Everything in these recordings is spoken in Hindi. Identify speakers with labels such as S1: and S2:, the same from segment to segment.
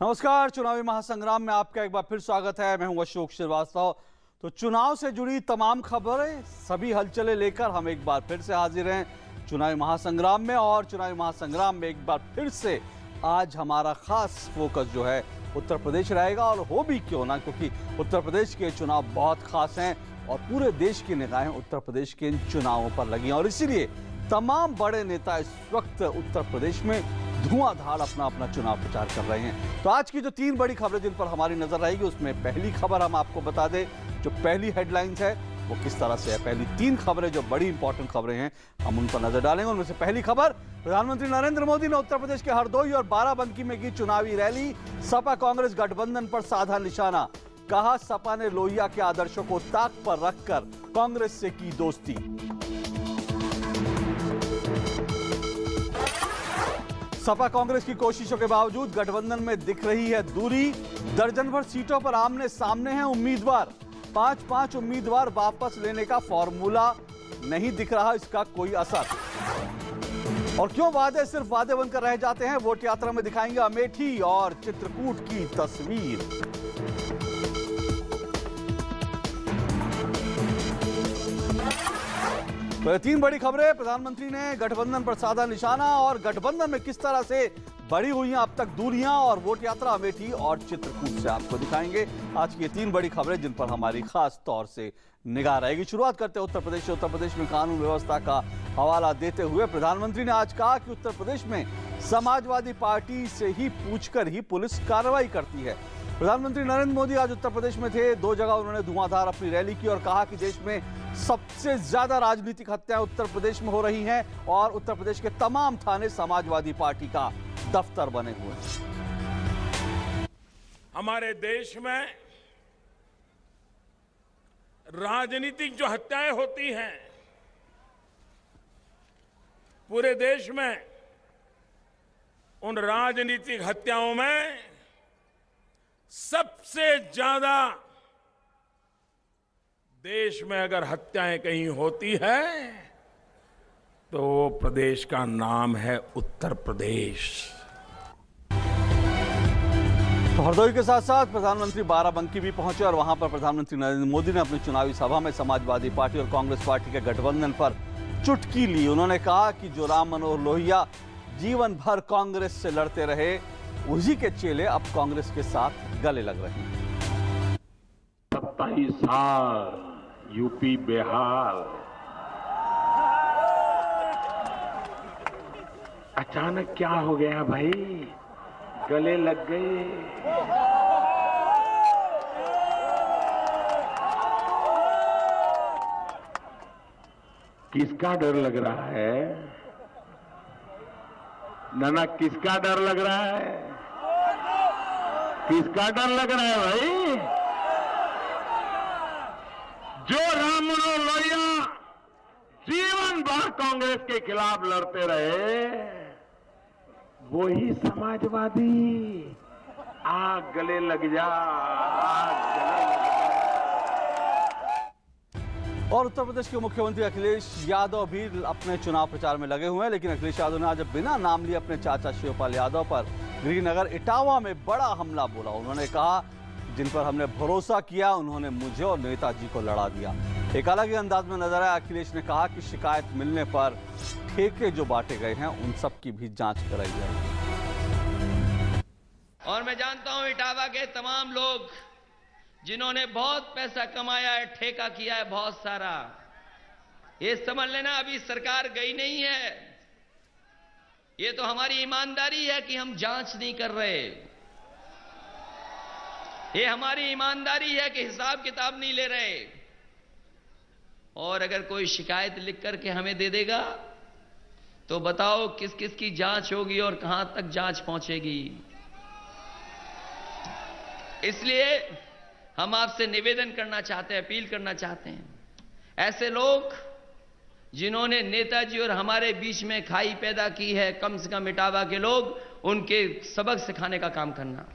S1: नमस्कार। चुनावी महासंग्राम में आपका एक बार फिर स्वागत है। मैं हूं अशोक श्रीवास्तव। तो चुनाव से जुड़ी तमाम खबरें, सभी हलचलें लेकर हम एक बार फिर से हाजिर हैं चुनावी महासंग्राम में। और चुनावी महासंग्राम में एक बार फिर से आज हमारा खास फोकस जो है उत्तर प्रदेश रहेगा। और हो भी क्यों ना, क्योंकि उत्तर प्रदेश के चुनाव बहुत खास हैं और पूरे देश की निगाहें उत्तर प्रदेश के इन चुनावों पर लगी हैं। और इसीलिए तमाम बड़े नेता इस वक्त उत्तर प्रदेश में धुआंधार अपना अपना चुनाव प्रचार कर रहे हैं। तो आज की जो तीन बड़ी खबरें जिन पर हमारी नजर रहेगी, उसमें पहली खबर हम आपको बता दें, जो पहली हेडलाइंस है वो किस तरह से है। पहली तीन खबरें जो बड़ी इंपॉर्टेंट खबरें हैं, हम उन पर नजर डालेंगे। उनमें से पहली खबर, प्रधानमंत्री नरेंद्र मोदी ने उत्तर प्रदेश के हरदोई और बाराबंकी में की चुनावी रैली। सपा कांग्रेस गठबंधन पर साधा निशाना, कहा सपा ने लोहिया के आदर्शों को ताक पर रखकर कांग्रेस से की दोस्ती। सपा कांग्रेस की कोशिशों के बावजूद गठबंधन में दिख रही है दूरी। दर्जन भर सीटों पर आमने सामने हैं उम्मीदवार। 5-5 उम्मीदवार वापस लेने का फॉर्मूला नहीं दिख रहा इसका कोई असर। और क्यों वादे सिर्फ वादे बनकर रह जाते हैं, वोट यात्रा में दिखाएंगे अमेठी और चित्रकूट की तस्वीर। तो ये तीन बड़ी खबरें, प्रधानमंत्री ने गठबंधन पर साधा निशाना और गठबंधन में किस तरह से बढ़ी हुई हैं अब तक दूरियां, और वोट यात्रा अमेठी और चित्रकूट से आपको दिखाएंगे आज की ये तीन बड़ी खबरें जिन पर हमारी खास तौर से निगाह रहेगी। शुरुआत करते हैं उत्तर प्रदेश से। उत्तर प्रदेश में कानून व्यवस्था का हवाला देते हुए प्रधानमंत्री ने आज कहा कि उत्तर प्रदेश में समाजवादी पार्टी से ही पूछकर ही पुलिस कार्रवाई करती है। प्रधानमंत्री नरेंद्र मोदी आज उत्तर प्रदेश में थे। दो जगह उन्होंने धुआंधार अपनी रैली की और कहा कि देश में सबसे ज्यादा राजनीतिक हत्याएं उत्तर प्रदेश में हो रही हैं और उत्तर प्रदेश के तमाम थाने समाजवादी पार्टी का दफ्तर बने हुए हैं।
S2: हमारे देश में राजनीतिक जो हत्याएं होती हैं, पूरे देश में उन राजनीतिक हत्याओं में सबसे ज्यादा देश में अगर हत्याएं कहीं होती है तो वो प्रदेश का नाम है उत्तर प्रदेश।
S1: तो हरदोई के साथ साथ प्रधानमंत्री बाराबंकी भी पहुंचे और वहां पर प्रधानमंत्री नरेंद्र मोदी ने अपनी चुनावी सभा में समाजवादी पार्टी और कांग्रेस पार्टी के गठबंधन पर चुटकी ली। उन्होंने कहा कि जो राम मनोहर लोहिया जीवन भर कांग्रेस से लड़ते रहे, उसी के चेले अब कांग्रेस के साथ गले लग रहे हैं।
S3: 27 साल यूपी बिहार, अचानक क्या हो गया भाई, गले लग गए। किसका डर लग रहा है नाना, किसका डर लग रहा है? किसका डर लग रहा है भाई? जो राम मनोहर लोहिया जीवन भर कांग्रेस के खिलाफ लड़ते रहे, वही समाजवादी। आग गले लग जा, आग गले लग जा।
S1: और उत्तर प्रदेश के मुख्यमंत्री अखिलेश यादव भी अपने चुनाव प्रचार में लगे हुए हैं। लेकिन अखिलेश यादव ने आज बिना नाम लिए अपने चाचा शिवपाल यादव पर गृहनगर इटावा में बड़ा हमला बोला। उन्होंने कहा जिन पर हमने भरोसा किया उन्होंने मुझे और नेताजी को लड़ा दिया। एक अलग ही अंदाज में नजर आया। अखिलेश ने कहा कि शिकायत मिलने पर ठेके जो बांटे गए हैं उन सब की भी जांच कराई जाएगी।
S4: और मैं जानता हूं इटावा के तमाम लोग जिन्होंने बहुत पैसा कमाया है, ठेका किया है बहुत सारा, ये समझ लेना अभी सरकार गई नहीं है। ये तो हमारी ईमानदारी है कि हम जांच नहीं कर रहे। ये हमारी ईमानदारी है कि हिसाब किताब नहीं ले रहे। और अगर कोई शिकायत लिख करके हमें दे देगा तो बताओ किस किस की जांच होगी और कहां तक जांच पहुंचेगी। इसलिए हम आपसे निवेदन करना चाहते हैं, अपील करना चाहते हैं, ऐसे लोग जिन्होंने नेताजी और हमारे बीच में खाई पैदा की है, कम से कम इटावा के लोग, उनके सबक सिखाने का काम करना।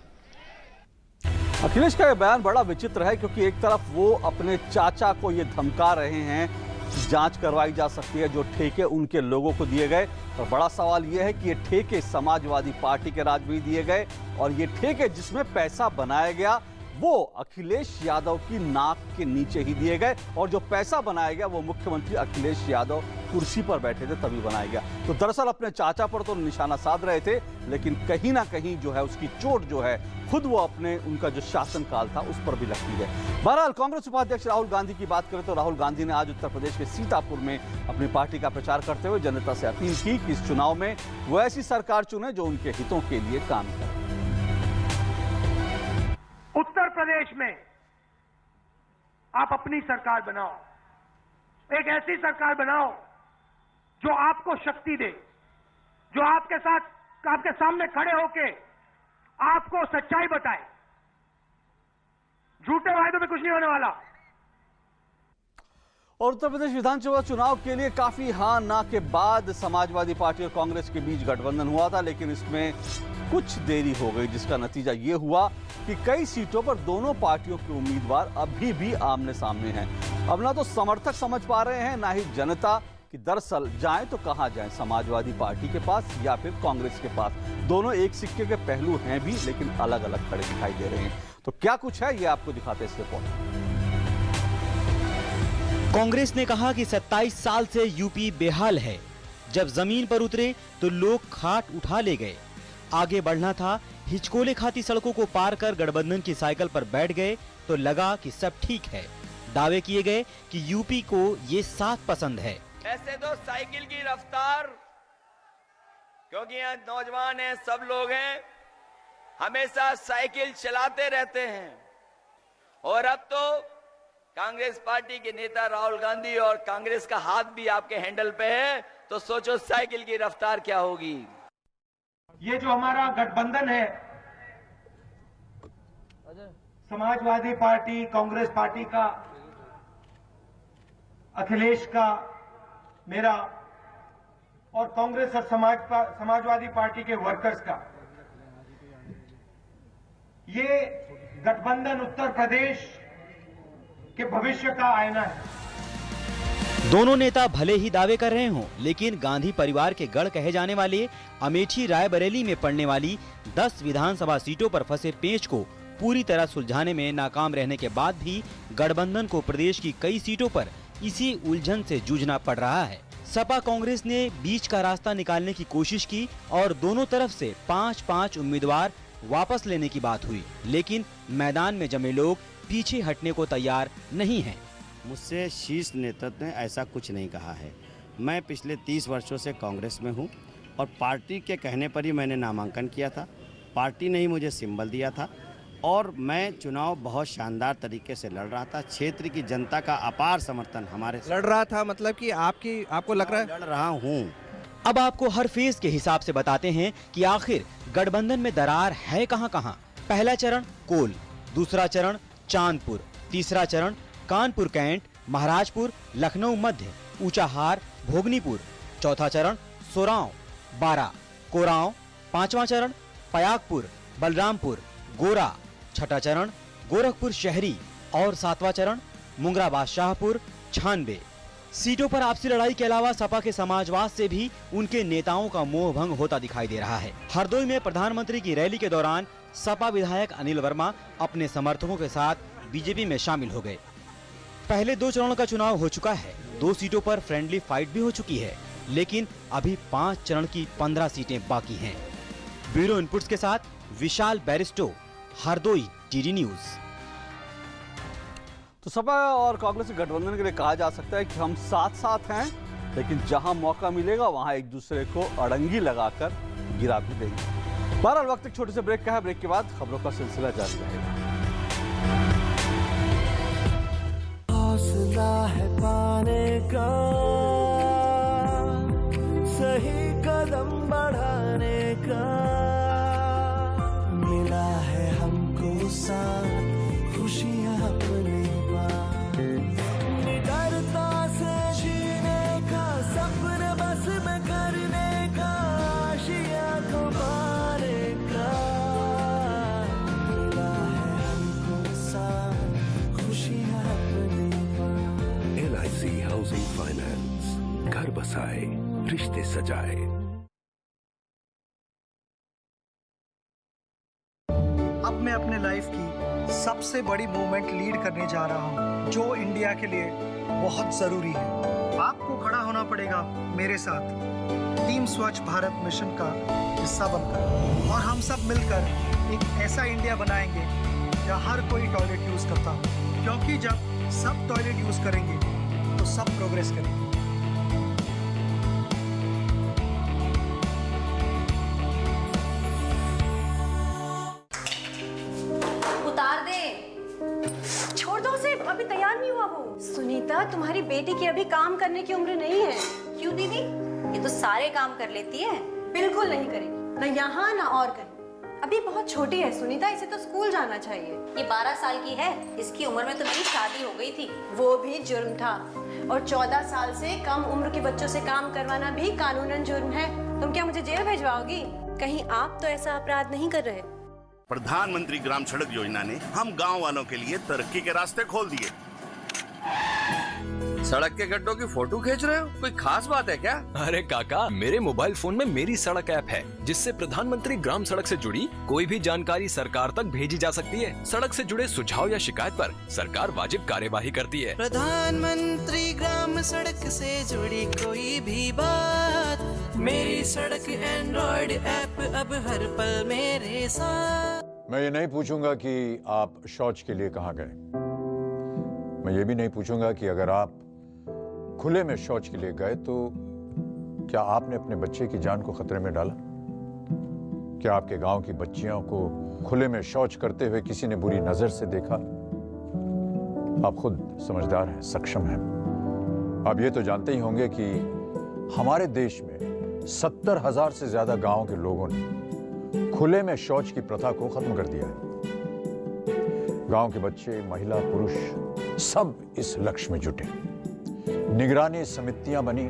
S1: अखिलेश का यह बयान बड़ा विचित्र है, क्योंकि एक तरफ वो अपने चाचा को ये धमका रहे हैं जांच करवाई जा सकती है जो ठेके उनके लोगों को दिए गए। और बड़ा सवाल यह है कि ये ठेके समाजवादी पार्टी के राज में दिए गए और ये ठेके जिसमें पैसा बनाया गया वो अखिलेश यादव की नाक के नीचे ही दिए गए और जो पैसा बनाया गया वो मुख्यमंत्री अखिलेश यादव कुर्सी पर बैठे थे तभी बनाया गया। तो दरअसल अपने चाचा पर तो निशाना साध रहे थे, लेकिन कहीं ना कहीं जो है उसकी चोट जो है खुद वो अपने उनका जो शासनकाल था उस पर भी लगती है। बहरहाल कांग्रेस उपाध्यक्ष राहुल गांधी की बात करें तो राहुल गांधी ने आज उत्तर प्रदेश के सीतापुर में अपनी पार्टी का प्रचार करते हुए जनता से अपील की कि इस चुनाव में वो ऐसी सरकार चुने जो उनके हितों के लिए काम करे।
S5: उत्तर प्रदेश में आप अपनी सरकार बनाओ, एक ऐसी सरकार बनाओ जो आपको शक्ति दे, जो आपके साथ, आपके सामने खड़े होके आपको सच्चाई बताए। झूठे वायदों में कुछ नहीं होने वाला।
S1: और उत्तर प्रदेश विधानसभा चुनाव के लिए काफी हाँ ना के बाद समाजवादी पार्टी और कांग्रेस के बीच गठबंधन हुआ था, लेकिन इसमें कुछ देरी हो गई, जिसका नतीजा ये हुआ कि कई सीटों पर दोनों पार्टियों के उम्मीदवार अभी भी आमने सामने हैं। अब ना तो समर्थक समझ पा रहे हैं ना ही जनता कि दरअसल जाएं तो कहां जाएं, समाजवादी पार्टी के पास या फिर कांग्रेस के पास। दोनों एक सिक्के के पहलू हैं भी, लेकिन अलग अलग खड़े दिखाई दे रहे हैं। तो क्या कुछ है ये आपको दिखाते हैं इस रिपोर्ट।
S6: कांग्रेस ने कहा कि 27 साल से यूपी बेहाल है। जब जमीन पर उतरे तो लोग खाट उठा ले गए। आगे बढ़ना था, हिचकोले खाती सड़कों को पार कर गठबंधन की साइकिल पर बैठ गए तो लगा कि सब ठीक है। दावे किए गए कि यूपी को ये साथ पसंद है।
S4: ऐसे तो साइकिल की रफ्तार, क्योंकि यहाँ नौजवान हैं, सब लोग हैं, हमेशा साइकिल चलाते रहते हैं। और अब तो कांग्रेस पार्टी के नेता राहुल गांधी और कांग्रेस का हाथ भी आपके हैंडल पे है, तो सोचो साइकिल की रफ्तार क्या होगी।
S5: ये जो हमारा गठबंधन है, समाजवादी पार्टी, कांग्रेस पार्टी का, अखिलेश का, मेरा और कांग्रेस और समाजवादी पार्टी के वर्कर्स का, ये गठबंधन उत्तर प्रदेश के भविष्य का आईना है।
S6: दोनों नेता भले ही दावे कर रहे हों, लेकिन गांधी परिवार के गढ़ कहे जाने वाले अमेठी रायबरेली में पड़ने वाली 10 विधानसभा सीटों पर फंसे पेंच को पूरी तरह सुलझाने में नाकाम रहने के बाद भी गठबंधन को प्रदेश की कई सीटों पर इसी उलझन से जूझना पड़ रहा है। सपा कांग्रेस ने बीच का रास्ता निकालने की कोशिश की और दोनों तरफ से 5-5 उम्मीदवार वापस लेने की बात हुई, लेकिन मैदान में जमे लोग पीछे हटने को तैयार नहीं हैं।
S7: मुझसे शीर्ष नेतृत्व ने ऐसा कुछ नहीं कहा है। मैं पिछले 30 वर्षों से कांग्रेस में हूं और पार्टी के कहने पर ही मैंने नामांकन किया था। पार्टी ने ही मुझे सिंबल दिया था और मैं चुनाव बहुत शानदार तरीके से लड़ रहा था। क्षेत्र की जनता का अपार समर्थन हमारे
S8: लड़ रहा था, मतलब कि आपको लग रहा है?
S7: लड़ रहा हूँ।
S6: अब आपको हर फेज के हिसाब से बताते हैं कि आखिर गठबंधन में दरार है कहां कहां। पहला चरण कोल, दूसरा चरण चांदपुर, तीसरा चरण कानपुर कैंट, महाराजपुर, लखनऊ मध्य, ऊंचाहार, भोगनीपुर, चौथा चरण सोरांव, बारा, कोरांव, पांचवा चरण पयागपुर, बलरामपुर, गोरा, छठा चरण गोरखपुर शहरी और सातवां चरण मुंगरा बादशाहपुर, छानबे। सीटों पर आपसी लड़ाई के अलावा सपा के समाजवाद से भी उनके नेताओं का मोह भंग होता दिखाई दे रहा है। हरदोई में प्रधानमंत्री की रैली के दौरान सपा विधायक अनिल वर्मा अपने समर्थकों के साथ बीजेपी में शामिल हो गए। पहले 2 चरणों का चुनाव हो चुका है। 2 सीटों पर फ्रेंडली फाइट भी हो चुकी है, लेकिन अभी 5 चरण की 15 सीटें बाकी हैं। ब्यूरो इनपुट्स के साथ विशाल बैरिस्टो, हरदोई, टीडी न्यूज।
S1: तो सपा और कांग्रेस के गठबंधन के लिए कहा जा सकता है कि हम साथ साथ हैं, लेकिन जहां मौका मिलेगा वहां एक दूसरे को अड़ंगी लगाकर गिरा भी देंगे। बहरहाल वक्त एक छोटे से ब्रेक का है। ब्रेक के बाद खबरों का सिलसिला जारी रहेगा।
S9: हौसला है पाने का, सही कदम बढ़ाने का, मिला है हमको साथ खुशियां अपनी बात, निडरता से जीने का, सपने बस में करने का, आशिया को पाने का, मिला है हमको साथ खुशियां अपनी बात। LIC हाउसिंग हाउसिंग फाइनेंस, घर बसाए रिश्ते सजाए।
S10: अब मैं अपने लाइफ की सबसे बड़ी मूवमेंट लीड करने जा रहा हूँ, जो इंडिया के लिए बहुत जरूरी है। आपको खड़ा होना पड़ेगा मेरे साथ टीम स्वच्छ भारत मिशन का हिस्सा बनकर, और हम सब मिलकर एक ऐसा इंडिया बनाएंगे जहाँ हर कोई टॉयलेट यूज करता हो, क्योंकि जब सब टॉयलेट यूज करेंगे तो सब प्रोग्रेस करेंगे।
S11: उतार दे, छोड़ दो उसे, अभी तैयार नहीं हुआ वो। सुनीता, तुम्हारी बेटी की अभी काम करने की उम्र नहीं है। क्यों दीदी? ये तो सारे काम कर लेती है। बिल्कुल नहीं करेगी, न यहाँ न और कहीं। अभी बहुत छोटी है सुनीता, इसे तो स्कूल जाना चाहिए। ये 12 साल की है, इसकी उम्र में तो मेरी शादी हो गई थी। वो भी जुर्म था, और 14 साल से कम उम्र के बच्चों से काम करवाना भी कानूनन जुर्म है। तुम क्या मुझे जेल भिजवाओगी? कहीं आप तो ऐसा अपराध नहीं कर रहे?
S3: प्रधानमंत्री ग्राम सड़क योजना ने हम गांव वालों के लिए तरक्की के रास्ते खोल दिए।
S12: सड़क के गड्ढों की फोटो खींच रहे हो? कोई खास बात है क्या?
S13: अरे काका, मेरे मोबाइल फोन में मेरी सड़क ऐप है, जिससे प्रधानमंत्री ग्राम सड़क से जुड़ी कोई भी जानकारी सरकार तक भेजी जा सकती है। सड़क से जुड़े सुझाव या शिकायत पर सरकार वाजिब कार्यवाही करती है।
S9: प्रधानमंत्री ग्राम सड़क से जुड़ी कोई भी बात, मेरी सड़क एंड्रॉइड ऐप अब हर पल मेरे साथ।
S14: मैं ये नहीं पूछूंगा कि आप शौच के लिए कहाँ गए। मैं ये भी नहीं पूछूंगा कि अगर आप खुले में शौच के लिए गए तो क्या आपने अपने बच्चे की जान को खतरे में डाला? क्या आपके गांव की बच्चियों को खुले में शौच करते हुए किसी ने बुरी नजर से देखा? आप खुद समझदार हैं, सक्षम हैं। आप ये तो जानते ही होंगे कि हमारे देश में 70,000 से ज्यादा गांव के लोगों ने खुले में शौच की प्रथा को खत्म कर दिया है। गांव के बच्चे, महिला, पुरुष सब इस लक्ष्य में जुटे। निगरानी समितियां बनी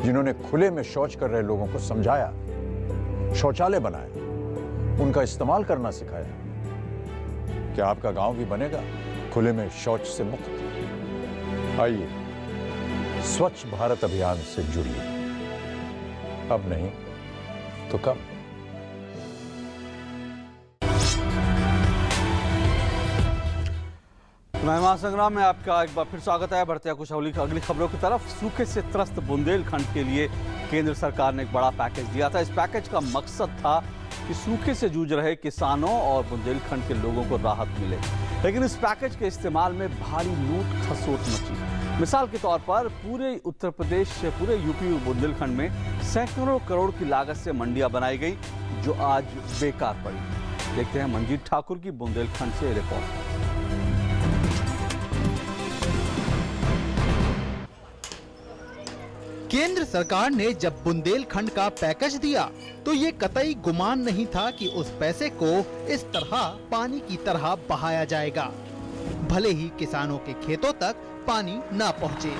S14: जिन्होंने खुले में शौच कर रहे लोगों को समझाया, शौचालय बनाए, उनका इस्तेमाल करना सिखाया। क्या आपका गांव भी बनेगा खुले में शौच से मुक्त? आइए स्वच्छ भारत अभियान से जुड़िए। अब नहीं तो कब?
S1: चुनावी महासंग्राम में आपका एक बार फिर स्वागत है। बढ़ते हैं कुछ अगली खबरों की तरफ। सूखे से त्रस्त बुंदेलखंड के लिए केंद्र सरकार ने एक बड़ा पैकेज दिया था। इस पैकेज का मकसद था कि सूखे से जूझ रहे किसानों और बुंदेलखंड के लोगों को राहत मिले, लेकिन इस पैकेज के इस्तेमाल में भारी लूट खसोट मची। मिसाल के तौर पर पूरे उत्तर प्रदेश से पूरे यूपी बुंदेलखंड में सैकड़ों करोड़ की लागत से मंडियां बनाई गई, जो आज बेकार पड़ी। देखते हैं मंजीत ठाकुर की बुंदेलखंड से रिपोर्ट।
S15: केंद्र सरकार ने जब बुंदेलखंड का पैकेज दिया तो ये कतई गुमान नहीं था कि उस पैसे को इस तरह पानी की तरह बहाया जाएगा, भले ही किसानों के खेतों तक पानी न पहुंचे।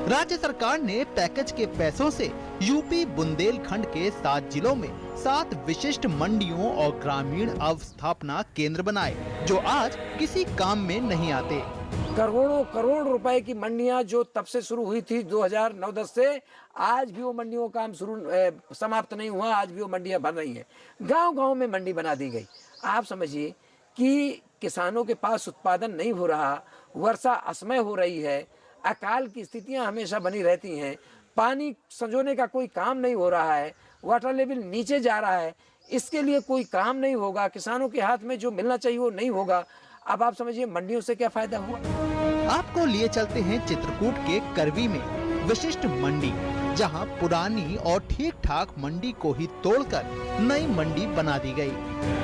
S15: राज्य सरकार ने पैकेज के पैसों से यूपी बुंदेलखंड के 7 जिलों में 7 विशिष्ट मंडियों और ग्रामीण अवस्थापना केंद्र बनाए, जो आज किसी काम में नहीं आते।
S16: करोड़ों करोड़ रुपए की मंडियां जो तब से शुरू हुई थी 2009-10 से, आज भी वो मंडियों का काम समाप्त नहीं हुआ। आज भी वो मंडियां बन रही हैं। गांव-गांव में मंडी बना दी गई। आप समझिए कि किसानों के पास उत्पादन नहीं हो रहा, वर्षा असमय हो रही है, अकाल की स्थितियां हमेशा बनी रहती हैं, पानी संजोने का कोई काम नहीं हो रहा है, वाटर लेवल नीचे जा रहा है, इसके लिए कोई काम नहीं होगा, किसानों के हाथ में जो मिलना चाहिए वो नहीं होगा। अब आप समझिए मंडियों से क्या फायदा हुआ।
S15: आपको लिए चलते हैं चित्रकूट के करवी में विशिष्ट मंडी, जहां पुरानी और ठीक ठाक मंडी को ही तोड़कर नई मंडी बना दी गई।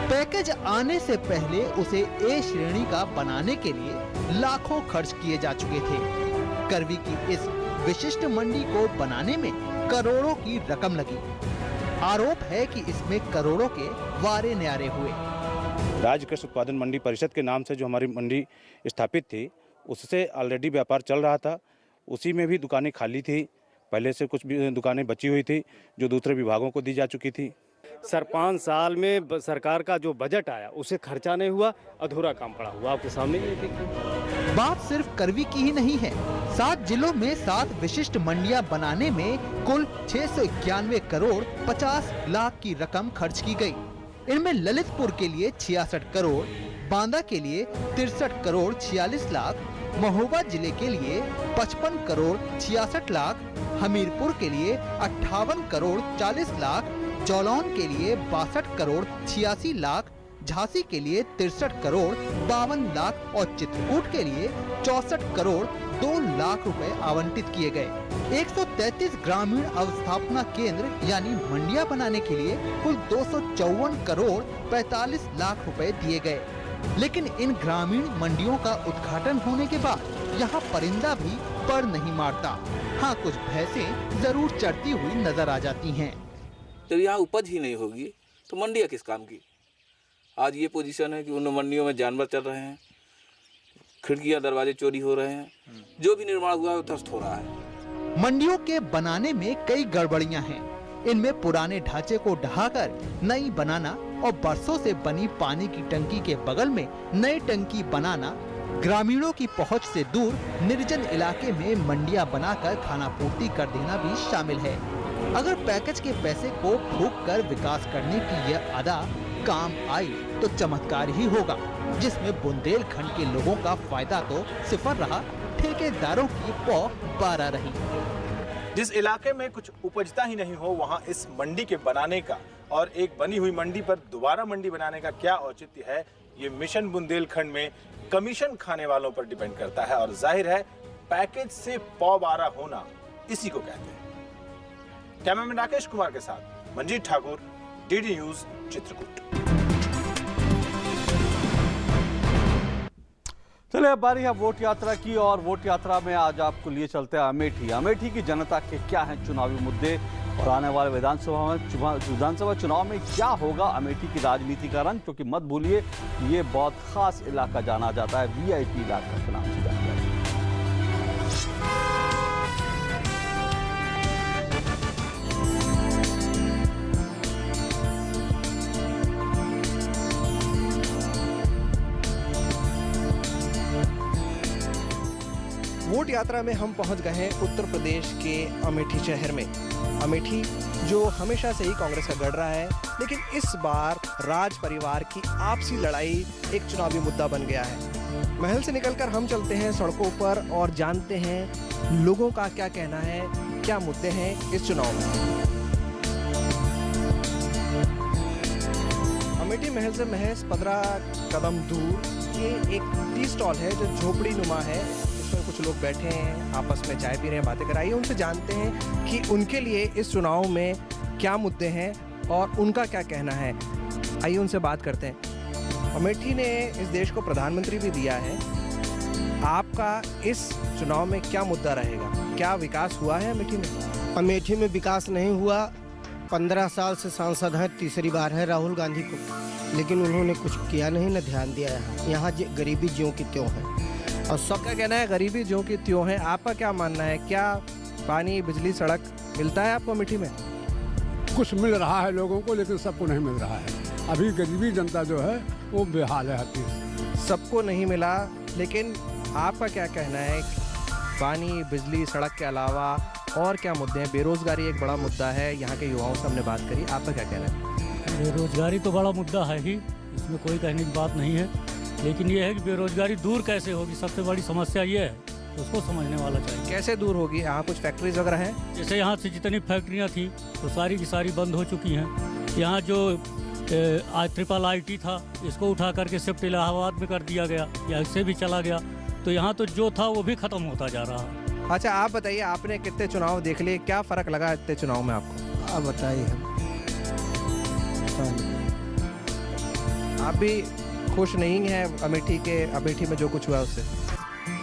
S15: पैकेज आने से पहले उसे ए श्रेणी का बनाने के लिए लाखों खर्च किए जा चुके थे। करवी की इस विशिष्ट मंडी को बनाने में करोड़ों की रकम लगी। आरोप है कि इसमें करोड़ों के वारे न्यारे हुए।
S7: राज्य कृषि उत्पादन मंडी परिषद के नाम से जो हमारी मंडी स्थापित थी, उससे ऑलरेडी व्यापार चल रहा था। उसी में भी दुकानें खाली थी, पहले से कुछ भी दुकानें बची हुई थी जो दूसरे विभागों को दी जा चुकी थी।
S17: सर 5 साल में सरकार का जो बजट आया उसे खर्चा नहीं हुआ, अधूरा काम पड़ा हुआ। आपके सामने ये देखिए।
S15: बात सिर्फ करवी की ही नहीं है, 7 जिलों में 7 विशिष्ट मंडियां बनाने में कुल 691 करोड़ 50 लाख की रकम खर्च की गई। इनमें ललितपुर के लिए 66 करोड़, बांदा के लिए 63 करोड़ 46 लाख, महोबा जिले के लिए 55 करोड़ 66 लाख, हमीरपुर के लिए 58 करोड़ 40 लाख, जालौन के लिए 62 करोड़ 86 लाख, झांसी के लिए 63 करोड़ 52 लाख और चित्रकूट के लिए 64 करोड़ 2 लाख रुपए आवंटित किए गए। 133 ग्रामीण अवस्थापना केंद्र यानी मंडियां बनाने के लिए कुल 254 करोड़ 45 लाख रुपए दिए गए। लेकिन इन ग्रामीण मंडियों का उद्घाटन होने के बाद यहाँ परिंदा भी पर नहीं मारता। हाँ, कुछ भैंसें जरूर चढ़ती हुई नजर आ जाती हैं।
S12: जब यहाँ उपज ही नहीं होगी तो मंडियाँ किस काम की। आज ये पोजीशन है कि उन मंडियों में जानवर चल रहे हैं, खिड़कियां दरवाजे चोरी हो रहे हैं, जो भी निर्माण हुआ है वो ध्वस्त हो रहा है।
S15: मंडियों के बनाने में कई गड़बड़ियां हैं। इनमें पुराने ढांचे को ढहाकर नई बनाना और बरसों से बनी पानी की टंकी के बगल में नई टंकी बनाना, ग्रामीणों की पहुंच से दूर निर्जन इलाके में मंडियां बनाकर खानापूर्ति कर देना भी शामिल है। अगर पैकेज के पैसे को फूंक कर विकास करने की यह अदा काम आई तो चमत्कार ही होगा, जिसमें बुंदेलखंड के लोगों का फायदा तो सिफर रहा, ठेकेदारों की पौ 12 रही।
S18: जिस इलाके में कुछ उपजता ही नहीं हो वहां इस मंडी के बनाने का और एक बनी हुई मंडी पर दोबारा मंडी बनाने का क्या औचित्य है, ये मिशन बुंदेलखंड में कमीशन खाने वालों पर डिपेंड करता है। और जाहिर है पैकेज से पौ 12 होना इसी को कहते हैं। कैमरामैन राकेश कुमार के साथ मंजीत ठाकुर, डीडी न्यूज, चित्रकूट।
S1: चलिए अब बारी है वोट यात्रा की, और वोट यात्रा में आज आपको लिए चलते हैं अमेठी। अमेठी की जनता के क्या हैं चुनावी मुद्दे और आने वाले विधानसभा चुनाव में क्या होगा अमेठी की राजनीति का रंग, क्योंकि मत भूलिए ये बहुत खास इलाका जाना जाता है, वीआईपी इलाका के नाम से जाना जाता है।
S8: वोट यात्रा में हम पहुंच गए हैं उत्तर प्रदेश के अमेठी शहर में। अमेठी जो हमेशा से ही कांग्रेस का गढ़ रहा है, लेकिन इस बार राज परिवार की आपसी लड़ाई एक चुनावी मुद्दा बन गया है। महल से निकलकर हम चलते हैं सड़कों पर और जानते हैं लोगों का क्या कहना है, क्या मुद्दे हैं इस चुनाव में। अमेठी महल से महज 15 कदम दूर ये एक टी स्टॉल है जो झोपड़ी नुमा है। इसमें कुछ लोग बैठे हैं, आपस में चाय पी रहे हैं, बातें कर आइए उनसे जानते हैं कि उनके लिए इस चुनाव में क्या मुद्दे हैं और उनका क्या कहना है। आइए उनसे बात करते हैं। अमेठी ने इस देश को प्रधानमंत्री भी दिया है। आपका इस चुनाव में क्या मुद्दा रहेगा? क्या विकास हुआ है अमेठी में?
S19: अमेठी में विकास नहीं हुआ। 15 साल से सांसद हैं, तीसरी बार है राहुल गांधी को, लेकिन उन्होंने कुछ किया नहीं, न ध्यान दिया है। यहाँ गरीबी ज्यों की त्यों है।
S8: और सबका कहना है गरीबी ज्यों की त्यों है। आपका क्या मानना है? क्या पानी, बिजली, सड़क मिलता है आपको अमेठी में?
S20: कुछ मिल रहा है लोगों को, लेकिन सबको नहीं मिल रहा है। अभी गरीबी जनता जो है वो बेहाल है हर चीज।
S8: सबको नहीं मिला, लेकिन आपका क्या कहना है? पानी, बिजली, सड़क के अलावा और क्या मुद्दे हैं? बेरोजगारी एक बड़ा मुद्दा है, यहाँ के युवाओं से हमने बात करी। आपका क्या कहना है?
S21: बेरोजगारी तो बड़ा मुद्दा है ही, इसमें कोई कहने की बात नहीं है, लेकिन ये है कि बेरोजगारी दूर कैसे होगी, सबसे बड़ी समस्या ये है, उसको समझने वाला चाहिए।
S8: कैसे दूर होगी? यहाँ कुछ फैक्ट्रीज वगैरह हैं?
S21: जैसे यहाँ से जितनी फैक्ट्रियाँ थी तो सारी की सारी बंद हो चुकी हैं। यहाँ जो IIIT था इसको उठा करके शिफ्ट इलाहाबाद में कर दिया गया, या इससे भी चला गया, तो यहाँ तो जो था वो भी खत्म होता जा रहा है।
S8: अच्छा, आप बताइए, आपने कितने चुनाव देख लिए, क्या फर्क लगा इतने चुनाव में आपको?
S19: आप बताइए।
S8: आप भी खुश नहीं हैं अमेठी में जो कुछ हुआ उससे?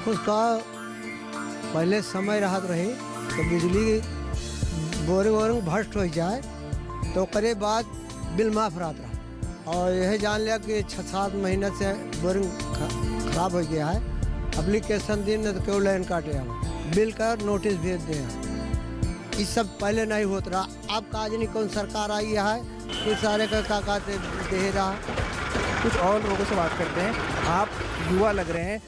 S19: खुश का पहले समय राहत रही तो बिजली बोरिंग भ्रष्ट हो जाए तो करे बाद बिल माफ रहा, और यह जान लिया कि 6-7 महीने से बोरिंग खराब हो गया है। एप्लीकेशन दिन तो क्यों लाइन काटे, हम बिल का नोटिस भेज दें। इस सब पहले नहीं होता रहा। अब काज नहीं कौन सरकार आई है, इस सारे का कहते दे रहा।
S8: कुछ और लोगों से बात करते हैं। आप युवा लग रहे हैं,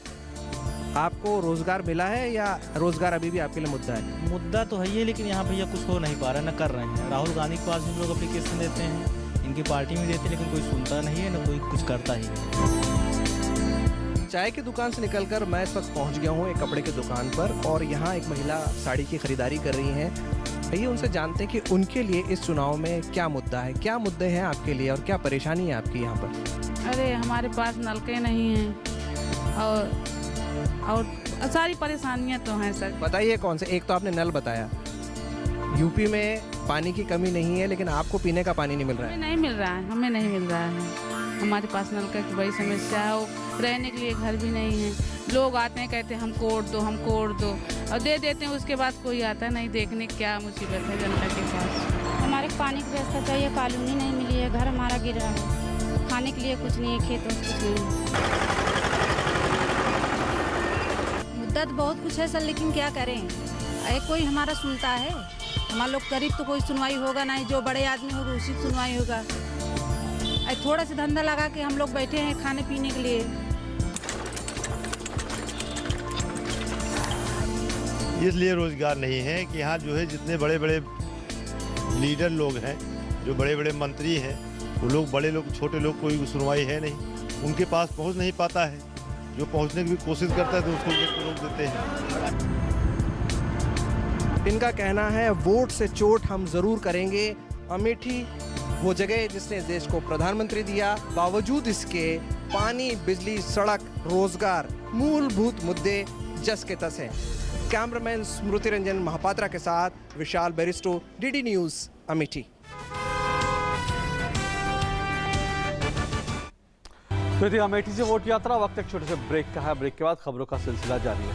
S8: आपको रोजगार मिला है या रोजगार अभी भी आपके लिए मुद्दा है?
S2: मुद्दा तो है ही, लेकिन यहाँ भैया कुछ हो नहीं पा रहा है, न कर रहे हैं। राहुल गांधी के पास भी लोग एप्लीकेशन देते हैं, इनकी पार्टी में देते हैं, लेकिन कोई सुनता नहीं है, न कोई कुछ करता ही है।
S8: चाय की दुकान से निकलकर मैं इस वक्त पहुंच गया हूं एक कपड़े की दुकान पर, और यहाँ एक महिला साड़ी की खरीदारी कर रही हैं। आइए उनसे जानते हैं कि उनके लिए इस चुनाव में क्या मुद्दा है, क्या मुद्दे हैं आपके लिए और क्या परेशानी है आपकी यहाँ पर?
S22: अरे हमारे पास नलके नहीं हैं और सारी परेशानियाँ तो हैं सर।
S8: बताइए कौन से? एक तो आपने नल बताया, यूपी में पानी की कमी नहीं है, लेकिन आपको पीने का पानी नहीं मिल रहा है।
S22: हमें नहीं मिल रहा है, हमें नहीं मिल रहा है। हमारे पास नलका की बड़ी समस्या है, रहने के लिए घर भी नहीं है। लोग आते हैं कहते हैं हमको वोट दो, हमको वोट दो, और दे देते हैं, उसके बाद कोई आता नहीं देखने क्या मुसीबत है जनता के पास।
S23: हमारे पानी की व्यवस्था चाहिए, कॉलोनी नहीं मिली है, घर हमारा गिर रहा है, खाने के लिए कुछ नहीं है, खेतों में कुछ नहीं है।
S11: मुद्दा तो बहुत कुछ है सर, लेकिन क्या करें, कोई हमारा सुनता है? हमारे लोग गरीब तो कोई सुनवाई होगा नहीं, जो बड़े आदमी होगा उसी की सुनवाई होगा। थोड़ा सा धंधा लगा के हम लोग बैठे हैं खाने पीने के लिए।
S24: इसलिए रोजगार नहीं है कि यहाँ जो है जितने बड़े बड़े लीडर लोग हैं, जो बड़े बड़े मंत्री हैं, वो लोग बड़े लोग छोटे लोग कोई सुनवाई है नहीं, उनके पास पहुँच नहीं पाता है। जो पहुँचने की भी कोशिश करता है तो उसको गेट पर रोक देते हैं।
S8: इनका कहना है वोट से चोट हम जरूर करेंगे। अमेठी वो जगह है जिसने देश को प्रधानमंत्री दिया, बावजूद इसके पानी, बिजली, सड़क, रोजगार, मूलभूत मुद्दे जस के तस हैं। कैमरामैन स्मृति रंजन महापात्रा के साथ विशाल बेरिस्टो, डीडी न्यूज, अमेठी।
S1: तो थी अमेठी से वोट यात्रा। वक्त एक छोटे से ब्रेक का है, ब्रेक के बाद खबरों का सिलसिला जारी है।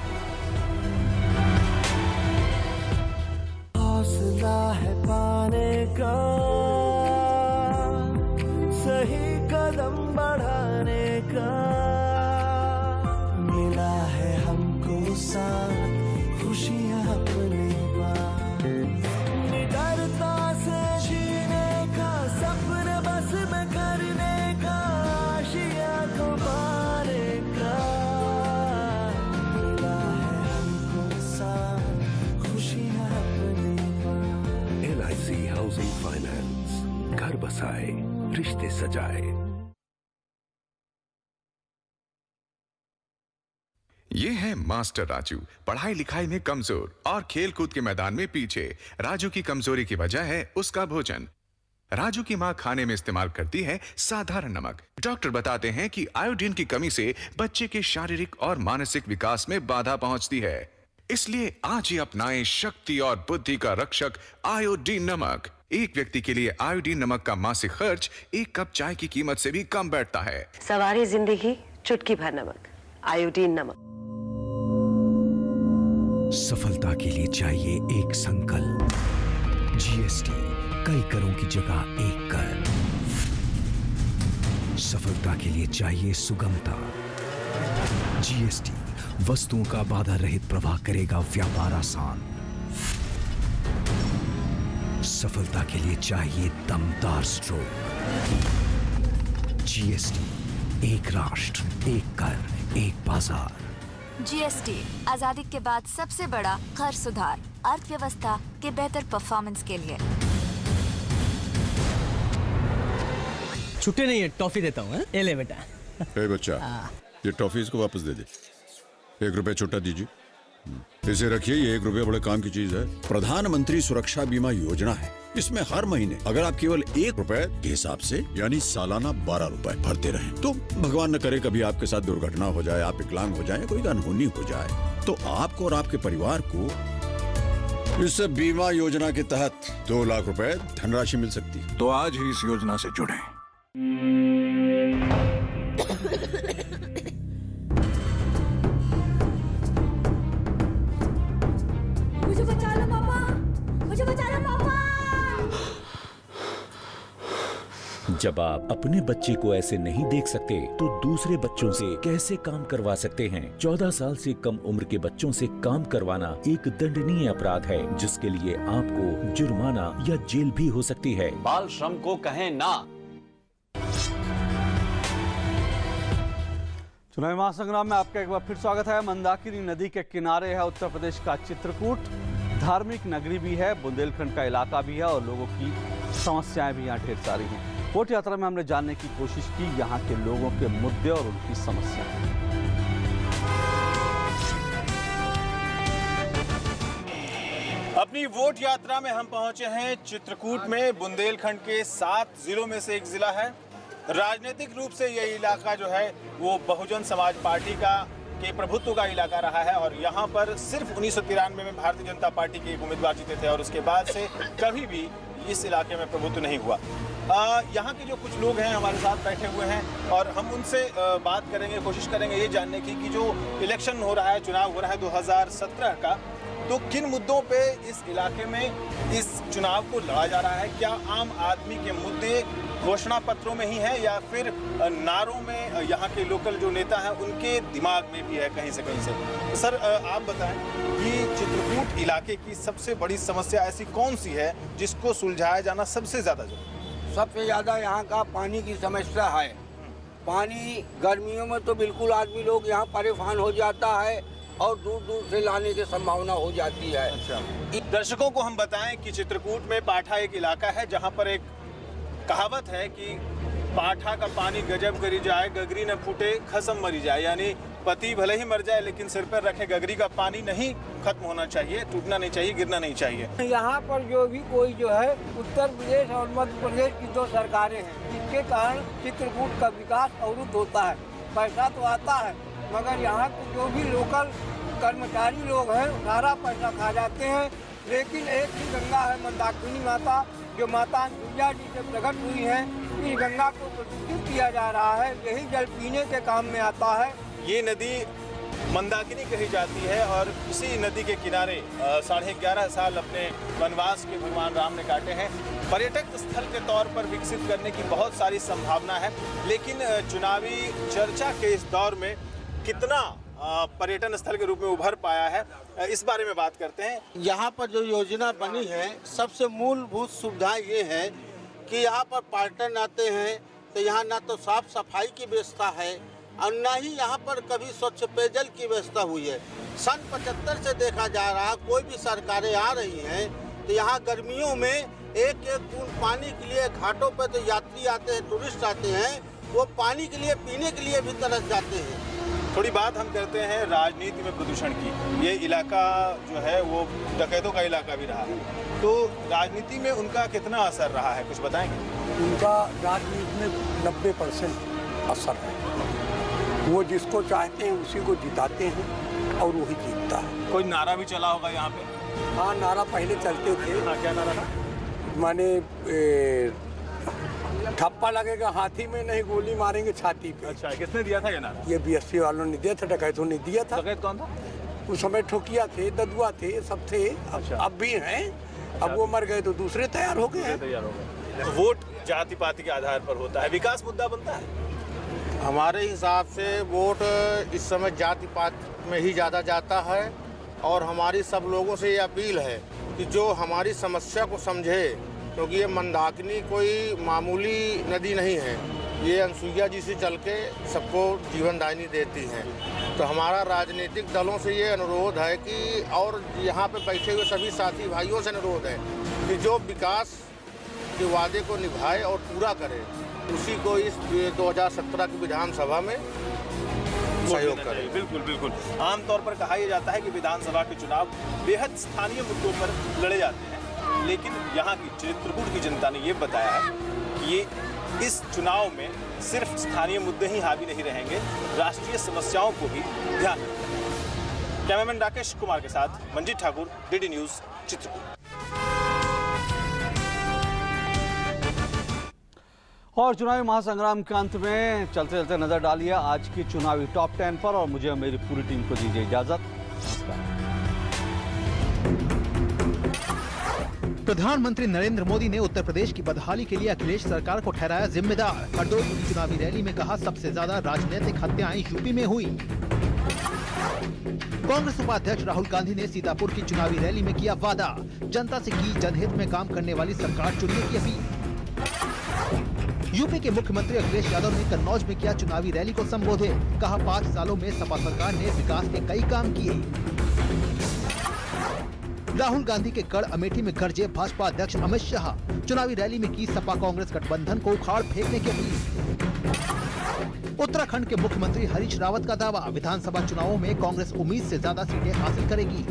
S9: हौसला है पाने का, सही कदम बढ़ाने का, मिला है हमको साथ खुशियाँ अपनी बात, निडरता से जीने का, सपने बस में करने का, आशिया को पाने का, मिला है हमको साथ खुशियाँ अपनी बात।
S25: LIC हाउसिंग फाइनेंस, घर बसाए रिश्ते सजाए।
S26: ये है मास्टर राजू, पढ़ाई लिखाई में कमजोर और खेल कूद के मैदान में पीछे। राजू की कमजोरी की वजह है उसका भोजन। राजू की मां खाने में इस्तेमाल करती है साधारण नमक। डॉक्टर बताते हैं कि आयोडीन की कमी से बच्चे के शारीरिक और मानसिक विकास में बाधा पहुंचती है। इसलिए आज ही अपनाएं शक्ति और बुद्धि का रक्षक आयोडीन नमक। एक व्यक्ति के लिए आयोडीन नमक का मासिक खर्च 1 कप चाय की कीमत से भी कम बैठता है।
S27: सवारी जिंदगी चुटकी भर नमक, आयोडीन नमक।
S28: सफलता के लिए चाहिए एक संकल्प। GST कई करों की जगह एक कर। सफलता के लिए चाहिए सुगमता। GST वस्तुओं का बाधा रहित प्रवाह करेगा व्यापार आसान। सफलता के लिए चाहिए दमदार स्ट्रोक। GST एक राष्ट्र, एक कर, एक बाजार।
S29: GST आजादी के बाद सबसे बड़ा कर सुधार, अर्थव्यवस्था के बेहतर परफॉर्मेंस के लिए।
S30: छुट्टी नहीं है, टॉफी देता हूँ। ए ले बेटा।
S14: ए बच्चा, ये टॉफी इसको वापस दे दे। 1 रुपया छुट्टा दीजिए। इसे रखिए, ये 1 रुपया बड़े काम की चीज है। प्रधानमंत्री सुरक्षा बीमा योजना है। इसमें हर महीने अगर आप केवल 1 रुपए के हिसाब से यानी सालाना 12 रुपए भरते रहें, तो भगवान न करे कभी आपके साथ दुर्घटना हो जाए, आप विकलांग हो जाए, कोई अनहोनी हो जाए, तो आपको और आपके परिवार को इस बीमा योजना के तहत 2 लाख रुपए धनराशि मिल सकती है।
S26: तो आज ही इस योजना से जुड़ें।
S31: मुझे बचा लो पापा, मुझे बचा लो पापा।
S32: जब आप अपने बच्चे को ऐसे नहीं देख सकते तो दूसरे बच्चों से कैसे काम करवा सकते हैं? 14 साल से कम उम्र के बच्चों से काम करवाना एक दंडनीय अपराध है, जिसके लिए आपको जुर्माना या जेल भी हो सकती है।
S33: बाल श्रम को कहें ना।
S1: चुनावी महासंग्राम में आपका एक बार फिर स्वागत है। मंदाकिनी नदी के किनारे है उत्तर प्रदेश का चित्रकूट। धार्मिक नगरी भी है, बुंदेलखंड का इलाका भी है और लोगों की समस्याएं भी यहाँ ढेर सारी हैं। वोट यात्रा में हमने जानने की कोशिश की यहाँ के लोगों के मुद्दे और उनकी समस्याएं।
S3: अपनी वोट यात्रा में हम पहुंचे हैं चित्रकूट में। बुंदेलखंड के 7 जिलों में से एक जिला है। राजनीतिक रूप से यह इलाका जो है वो बहुजन समाज पार्टी के प्रभुत्व का इलाका रहा है और यहाँ पर सिर्फ 1993 में भारतीय जनता पार्टी के एक उम्मीदवार जीते थे और उसके बाद से कभी भी इस इलाके में प्रभुत्व नहीं हुआ। यहाँ के जो कुछ लोग हैं हमारे साथ बैठे हुए हैं और हम उनसे बात करेंगे, कोशिश करेंगे ये जानने की कि जो इलेक्शन हो रहा है, चुनाव हो रहा है 2017 का, तो किन मुद्दों पे इस इलाके में इस चुनाव को लड़ा जा रहा है। क्या आम आदमी के मुद्दे घोषणा पत्रों में ही है या फिर नारों में यहाँ के लोकल जो नेता हैं उनके दिमाग में भी है कहीं से कहीं से। सर आप बताएं कि चित्रकूट इलाके की सबसे बड़ी समस्या ऐसी कौन सी है जिसको सुलझाया जाना सबसे ज़्यादा जरूरी?
S4: सबसे ज़्यादा यहाँ का पानी की समस्या है। पानी गर्मियों में तो बिल्कुल आदमी लोग यहाँ परेशान हो जाता है और दूर दूर से लाने की संभावना हो जाती है।
S3: अच्छा। दर्शकों को हम बताएं कि चित्रकूट में पाठा एक इलाका है जहां पर एक कहावत है कि पाठा का पानी गजब करी जाए, गगरी न फूटे खसम मरी जाए, यानी पति भले ही मर जाए लेकिन सिर पर रखे गगरी का पानी नहीं खत्म होना चाहिए, टूटना नहीं चाहिए, गिरना नहीं चाहिए।
S4: यहाँ पर जो भी कोई जो है उत्तर प्रदेश और मध्य प्रदेश की 2 सरकारें हैं जिसके कारण चित्रकूट का विकास अवरुद्ध होता है। पैसा तो आता है मगर यहाँ के जो भी लोकल कर्मचारी लोग हैं सारा पैसा खा जाते हैं। लेकिन एक ही गंगा है मंदाकिनी माता, जो माता दुर्गा जी से प्रकट हुई है। इस गंगा को प्रदूषित किया जा रहा है, यही जल पीने के काम में आता है।
S3: ये नदी मंदाकिनी कही जाती है और इसी नदी के किनारे 11.5 साल अपने वनवास के भगवान राम ने काटे हैं। पर्यटक स्थल के तौर पर विकसित करने की बहुत सारी संभावना है, लेकिन चुनावी चर्चा के इस दौर में कितना पर्यटन स्थल के रूप में उभर पाया है, इस बारे में बात करते हैं।
S4: यहाँ पर जो योजना बनी है सबसे मूलभूत सुविधा ये है कि यहाँ पर पर्यटन आते हैं तो यहाँ ना तो साफ सफाई की व्यवस्था है और न ही यहाँ पर कभी स्वच्छ पेयजल की व्यवस्था हुई है। सन 75 से देखा जा रहा, कोई भी सरकारें आ रही हैं तो यहाँ गर्मियों में एक बूंद पानी के लिए घाटों पर तो यात्री आते हैं, टूरिस्ट आते हैं, वो पानी के लिए पीने के लिए भी तरस जाते हैं।
S3: थोड़ी बात हम करते हैं राजनीति में प्रदूषण की। ये इलाका जो है वो डकैतों का इलाका भी रहा है, तो राजनीति में उनका कितना असर रहा है, कुछ बताएंगे?
S4: उनका राजनीति में 90% असर है। वो जिसको चाहते हैं उसी को जिताते हैं और वही जीतता है।
S3: कोई नारा भी चला होगा यहाँ पे?
S4: हाँ, नारा पहले चलते थे।
S3: हाँ, क्या नारा था?
S4: माने ठप्पा लगेगा हाथी में, नहीं गोली मारेंगे छाती पे।
S3: अच्छा, किसने दिया था ये नारा?
S4: ये बीएसपी वालों ने दिया था, डकैतों ने दिया था।
S3: डकैत कौन था?
S4: उस समय ठोकिया थे, ददुआ थे, सब थे।
S3: अच्छा।
S4: अब भी हैं। अब वो मर गए तो दूसरे तैयार हो गए।
S3: वोट जाति पाति के आधार पर होता है, विकास मुद्दा बनता है।
S4: हमारे हिसाब से वोट इस समय जाति पाति में ही ज़्यादा जाता है और हमारी सब लोगों से ये अपील है कि जो हमारी समस्या को समझे, क्योंकि ये मंदाकिनी कोई मामूली नदी नहीं है, ये अनसुईया जी से चल के सबको जीवनदायिनी देती हैं। तो हमारा राजनीतिक दलों से ये अनुरोध है कि और यहाँ पे बैठे हुए सभी साथी भाइयों से अनुरोध है कि जो विकास के वादे को निभाए और पूरा करे, उसी को इस 2017 की विधानसभा में सहयोग करें।
S3: बिल्कुल बिल्कुल। आमतौर पर कहा यह जाता है कि विधानसभा के चुनाव बेहद स्थानीय मुद्दों पर लड़े जाते हैं, लेकिन यहाँ की चित्रकूट की जनता ने ये बताया है कि ये इस चुनाव में सिर्फ स्थानीय मुद्दे ही हावी नहीं रहेंगे, राष्ट्रीय समस्याओं को भी ध्यान रखेंगे। कैमरामैन राकेश कुमार के साथ मंजीत ठाकुर, डीडी न्यूज़, चित्रकूट।
S1: और चुनावी महासंग्राम के अंत में चलते चलते नजर डालिए आज की चुनावी टॉप 10 पर और मुझे मेरी पूरी टीम को दीजिए इजाजत। नमस्कार।
S5: प्रधानमंत्री नरेंद्र मोदी ने उत्तर प्रदेश की बदहाली के लिए अखिलेश सरकार को ठहराया जिम्मेदार। हरदोई की चुनावी रैली में कहा सबसे ज्यादा राजनीतिक हत्याएं यूपी में हुई। कांग्रेस उपाध्यक्ष राहुल गांधी ने सीतापुर की चुनावी रैली में किया वादा, जनता से की जनहित में काम करने वाली सरकार चुनने की अपील। यूपी के मुख्यमंत्री अखिलेश यादव ने कन्नौज में किया चुनावी रैली को संबोधित। कहा 5 सालों में सपा सरकार ने विकास के कई काम किए। राहुल गांधी के गढ़ अमेठी में गरजे भाजपा अध्यक्ष अमित शाह। चुनावी रैली में की सपा कांग्रेस गठबंधन को उखाड़ फेंकने की अपील। उत्तराखंड के मुख्यमंत्री हरीश रावत का दावा, विधानसभा चुनावों में कांग्रेस उम्मीद से ज्यादा सीटें हासिल करेगी।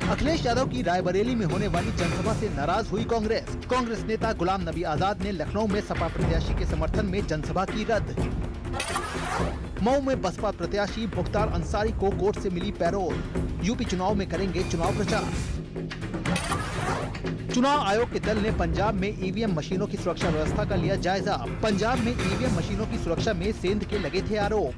S5: अखिलेश यादव की रायबरेली में होने वाली जनसभा से नाराज हुई कांग्रेस। कांग्रेस नेता गुलाम नबी आजाद ने लखनऊ में सपा प्रत्याशी के समर्थन में जनसभा की रद्द। मऊ में बसपा प्रत्याशी मुख्तार अंसारी को कोर्ट से मिली पैरोल। यूपी चुनाव में करेंगे चुनाव प्रचार। चुनाव आयोग के दल ने पंजाब में ईवीएम मशीनों की सुरक्षा व्यवस्था का लिया जायजा। पंजाब में ईवीएम मशीनों की सुरक्षा में सेंध के लगे थे आरोप।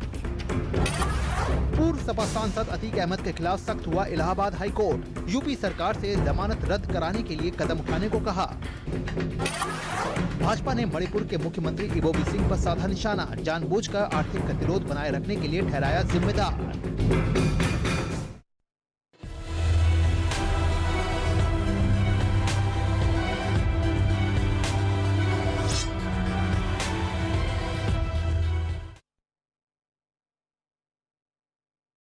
S5: पूर्व सपा सांसद अतीक अहमद के खिलाफ सख्त हुआ इलाहाबाद हाई कोर्ट। यूपी सरकार से जमानत रद्द कराने के लिए कदम उठाने को कहा। भाजपा ने मणिपुर के मुख्यमंत्री इबोबी सिंह पर साधा निशाना। जानबूझकर आर्थिक गतिरोध बनाए रखने के लिए ठहराया जिम्मेदार।